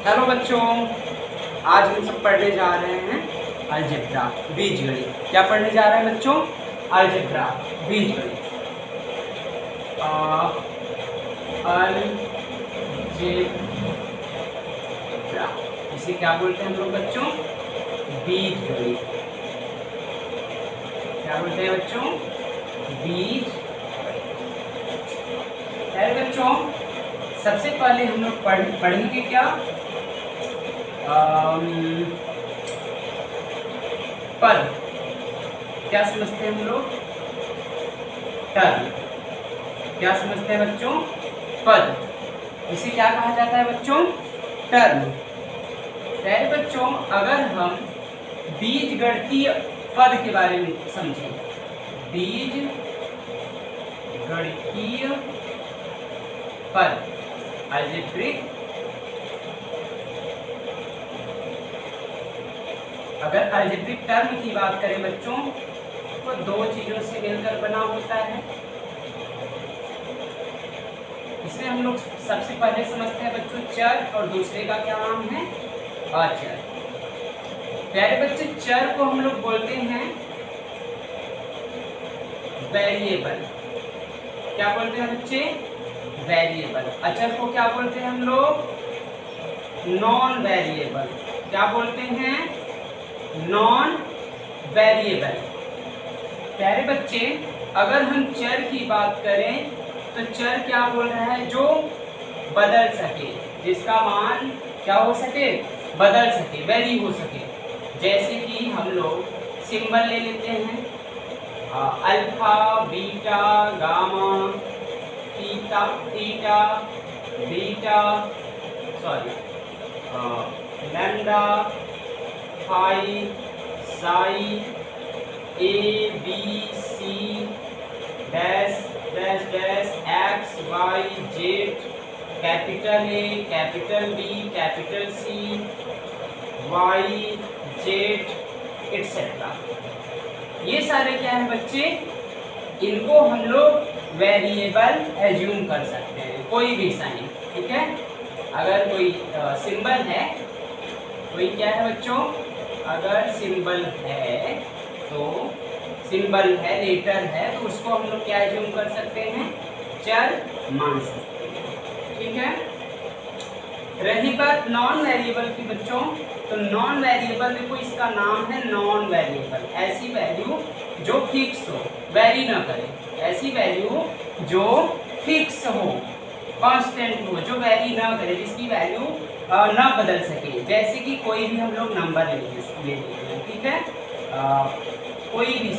Hello बच्चों, आज हम सब पढ़ने जा रहे हैं अलजेब्रा बीजगणित। क्या पढ़ने जा रहे हैं बच्चों? अलजेब्रा बीजगणित। अलजेब्रा इसे क्या बोलते हैं हम लोग बच्चों? बीजगणित। क्या बोलते हैं बच्चों? बीज। बच्चों सबसे पहले हम लोग पढ़ेंगे क्या? पद। क्या समझते हैं हम लोग? टर्म। क्या समझते हैं बच्चों? पद। इसे क्या कहा जाता है बच्चों? टर्म। पहले बच्चों अगर हम बीजगणितीय पद के बारे में समझें, बीजगणितीय पद, अलजेब्रिक। अगर अलजेब्रिक टर्म की बात करें बच्चों तो दो चीजों से मिलकर बना होता है। इसमें हम लोग सबसे पहले समझते हैं बच्चों चर, और दूसरे का क्या नाम है? अचर। प्यारे बच्चे, चर को हम लोग बोलते हैं वेरिएबल। क्या बोलते हैं बच्चे? वेरिएबल। अचर को क्या बोलते हैं हम लोग? Non variable. क्या बोलते हैं? Non variable. प्यारे बच्चे, अगर हम चर की बात करें तो चर क्या बोल रहा है? जो बदल सके, जिसका मान क्या हो सके? बदल सके, वेरी हो सके। जैसे कि हम लोग सिंबल ले लेते हैं, alpha, beta, gamma, theta, beta, lambda, pi, psi, A B C, dash dash dash, X Y Z, capital A, capital B, capital C, Y Z etcetera. ये सारे क्या है बच्चे? इनको हम लोग वेरिएबल एज्यूम कर सकते हैं, कोई भी साइन। ठीक है, अगर कोई सिंबल है, कोई क्या है बच्चों? अगर सिंबल है तो सिंबल है, लेटर है, तो उसको हम लोग क्या एज्यूम कर सकते हैं? चर मान सकते हैं। ठीक है। रही बात नॉन वेरिएबल की बच्चों, तो नॉन वेरिएबल देखो इसका नाम है नॉन वेरिएबल। ऐसी वैल्यू जो फिक्स हो, वेरी ना करे। ऐसी वैल्यू जो फिक्स हो, कांस्टेंट हो, जो वेरी ना करे, जिसकी वैल्यू ना बदल सके। जैसे कि कोई भी हम लोग नंबर ले लेते हैं। ठीक है, कोई भी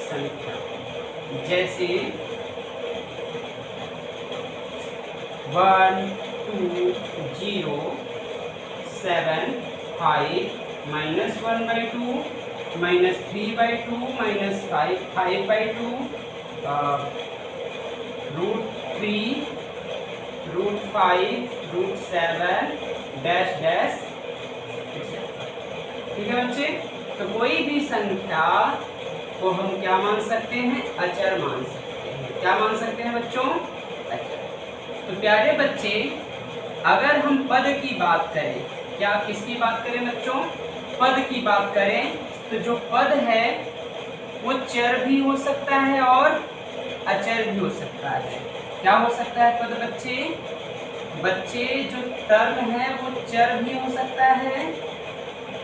संख्या, जैसे 1 2 0 7 5 -1/2 -3/2 -5/2 √3 √5 √7 डैश डैश। ठीक है बच्चे, तो कोई भी संख्या को हम क्या मान सकते हैं? अचर मान सकते हैं। क्या मान सकते हैं बच्चों? अचर। तो प्यारे बच्चे, अगर हम पद की बात करें, क्या किसकी बात करें बच्चों? पद की बात करें तो जो पद है वो चर भी हो सकता है और अचर भी हो सकता है। क्या हो सकता है पद बच्चे? जो टर्म है वो चर भी हो सकता है,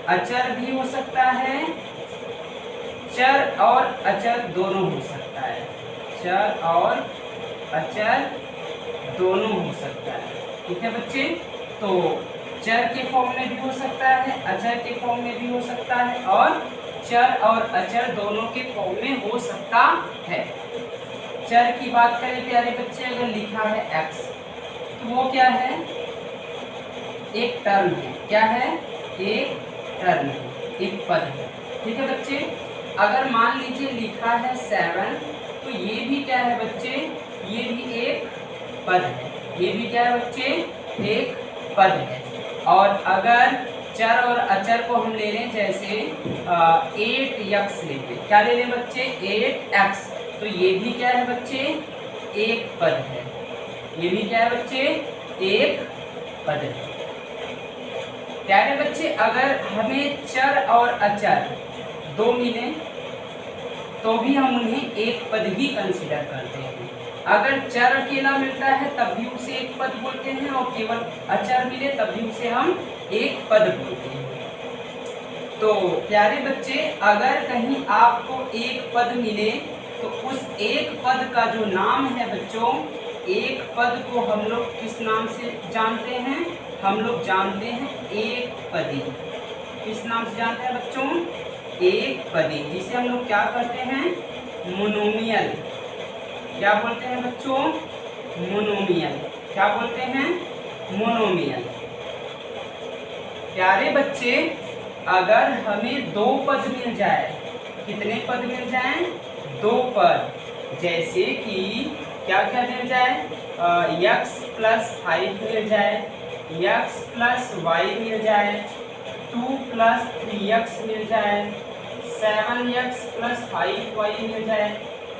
अचर भी हो सकता है, चर और अचर दोनों हो सकता है। चर और अचर दोनों हो सकता है। ठीक है बच्चे, तो चर के फॉर्म में भी हो सकता है, अचर के फॉर्म में भी हो सकता है, और चर और अचर दोनों के फॉर्म में हो सकता है। चर की बात करें प्यारे बच्चे, अगर लिखा है x, तो वो क्या है? एक टर्म है। क्या है? एक टर्म है, एक पद है। ठीक है बच्चे, अगर मान लीजिए लिखा है 7, तो ये भी क्या है बच्चे? ये भी एक पद है। ये भी क्या है बच्चे? एक पद है। और अगर चर और अचर को हम ले लें, जैसे 8x लेते, क्या ले लें बच्चे? 8x, तो ये भी क्या है बच्चे? एक पद है। ये भी क्या है बच्चे, एक पद है। प्यारे बच्चे, अगर हमें चर और अचर दो मिले तो भी हम उन्हें एक पद ही कंसीडर करते हैं। अगर चर अकेला मिलता है तब भी उसे एक पद बोलते हैं, और केवल अचर मिले तब भी उसे हम एक पद बोलते हैं। तो प्यारे बच्चे, अगर कहीं आपको एक पद मिले तो उस एक पद का जो नाम है बच्चों, एक पद को हम लोग किस नाम से जानते हैं? हम लोग जानते हैं एक पदी। किस नाम से जानते हैं बच्चों? एक पदी, जिसे हम लोग क्या करते हैं? मोनोमियल। क्या बोलते हैं बच्चों? मोनोमियल। क्या बोलते हैं? मोनोमियल। प्यारे बच्चे, अगर हमें दो पद मिल जाए, कितने पद मिल जाएं? दो पद। जैसे कि क्या क्या मिल जाए? x + 5 मिल जाए, x + y मिल जाए, 2 + 3x मिल जाए, 7x + 5y मिल जाए।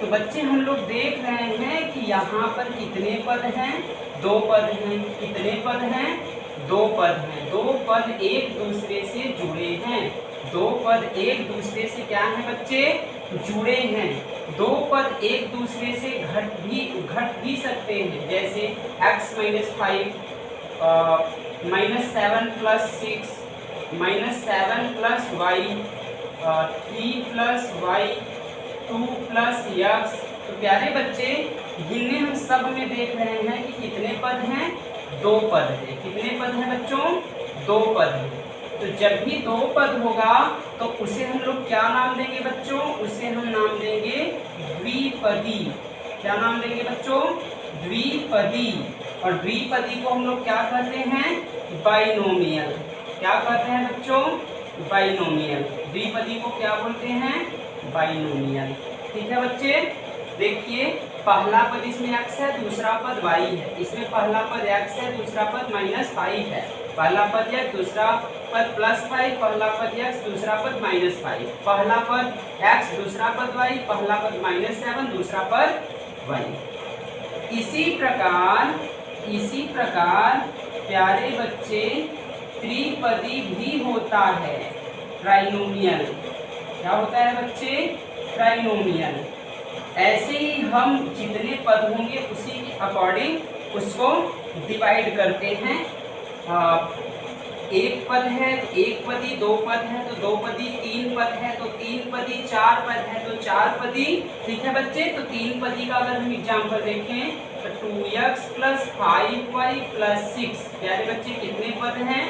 तो बच्चे हम लोग देख रहे हैं कि यहाँ पर कितने पद हैं? दो पद हैं। कितने पद हैं? दो पद हैं। दो पद एक दूसरे से जुड़े हैं। दो पद एक दूसरे से क्या है बच्चे? जुड़े हैं। दो पद एक दूसरे से घट भी सकते हैं। जैसे x - 5 -7 + 6 -7 + y 3 + y 2 + x। तो प्यारे बच्चे, गिनने हम सब में देख रहे हैं कि कितने पद हैं? दो पद हैं। कितने पद हैं बच्चों? दो पद हैं। तो जब भी दो पद होगा तो उसे हम लोग क्या नाम देंगे बच्चों? उसे हम नाम देंगे द्विपदी। क्या नाम देंगे बच्चों? द्विपदी। और द्विपदी को हम लोग क्या कहते हैं? बाइनोमियल। क्या कहते हैं बच्चों? बाइनोमियल। द्विपदी को क्या बोलते हैं? बाइनोमियल। ठीक है बच्चे, देखिए पहला पद इसमें x है, दूसरा पद y है। इसमें पहला पद x है, दूसरा पद -5 है। पहला पद x, दूसरा पद +5, पहला पद x, दूसरा पद -5। पहला पद x, दूसरा पद y, पहला पद -7, दूसरा पद y। इसी प्रकार प्यारे बच्चे, त्रिपदी भी होता है, ट्राइनोमियल। क्या होता है बच्चे? ट्राइनोमियल। ऐसे ही हम जितने पद होंगे उसी के अकॉर्डिंग उसको डिवाइड करते हैं। एक पद है तो एक पदी, दो पद है तो दो पदी, तीन पद है तो तीन पदी, चार पद है तो चार पदी। ठीक है बच्चे, तो तीन पदी का अगर हम एग्जाम्पल देखें तो 2x + 5y + 6। प्यारे बच्चे, कितने पद हैं?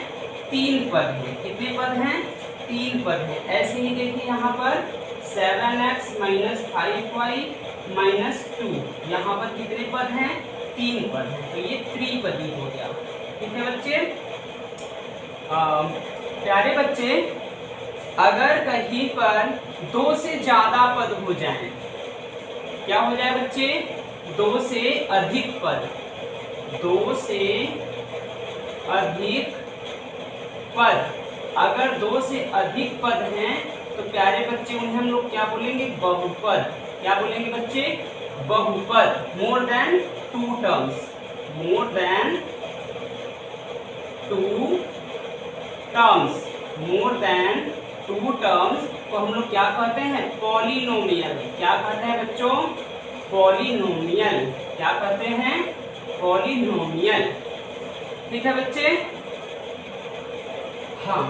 तीन पद हैं। कितने पद हैं? तीन पद हैं। ऐसे ही देखिए यहाँ पर 7x - 5y - 2। यहाँ पर कितने पद हैं? तीन पद हैं। तो ये त्रिपदी हो गया। ठीक है बच्चे। प्यारे बच्चे, अगर कहीं पर दो से ज्यादा पद हो जाएं, क्या हो जाए बच्चे? दो से अधिक पद। दो से अधिक पद। अगर दो से अधिक पद हैं तो प्यारे बच्चे उन्हें हम लोग क्या बोलेंगे? बहुपद। क्या बोलेंगे बच्चे? बहुपद। More than 2 terms. More than 2 terms. More than 2 terms को हम लोग क्या कहते हैं? पॉलिनोमियल। क्या कहते हैं बच्चों? पॉलिनोमियल। क्या कहते हैं? पॉलिनोमियल। ठीक है बच्चे। हाँ,